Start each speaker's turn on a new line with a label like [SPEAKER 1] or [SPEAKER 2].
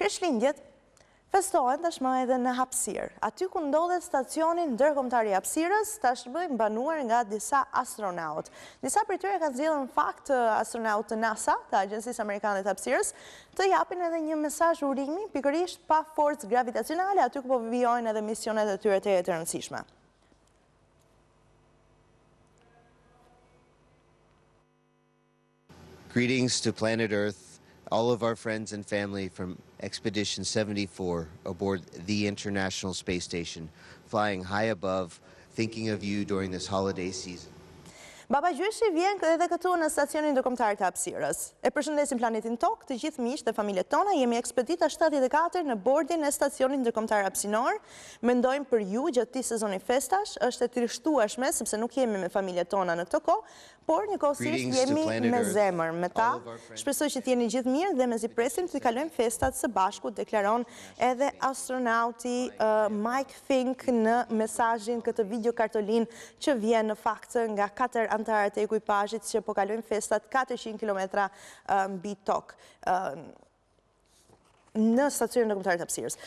[SPEAKER 1] Krishtlindjet festohen tashmë edhe në hapësirë. Aty ku ndodhet stacioni ndërkombëtar i hapësirës, tashmë mbanuar nga disa astronautë. Disa prej tyre kanë zgjedhur në fakt astronautë të NASA, të Agjencisë Amerikane të Hapësirës, të japin edhe një mesazh urimi, pikërisht pa forcë gravitacionale, aty ku po vijojnë edhe misionet e tyre të rëndësishme.
[SPEAKER 2] Greetings to planet Earth, all of our friends and family from Expedition 74 aboard the International Space Station, flying high above, thinking of you during this holiday season.
[SPEAKER 1] Baba Gjyshi vjen edhe këtu në stacionin ndërkombëtar të hapësirës. E përshëndesim planetin Tokë, të gjithë miqtë dhe familjet tona, jemi Ekspedita 74 në bordin e stacionit ndërkombëtar hapësinor. Mendojmë për ju gjatë këtij sezoni festash, është e trishtueshme sepse nuk jemi me familjet tona në këtë kohë, por njëkohësisht jemi me zemër me ta. Shpresoj që t'jeni gjithë mirë dhe mezi presim të kalojmë festat së bashku, deklaron edhe astronauti Mike Fink në mesazhin këtë video kartolin që vjen në fakt nga 4 antarët e ekuipazhit që po kalojnë festat 400 km mbi tokë në stacionin ndërkombëtar të hapësirës.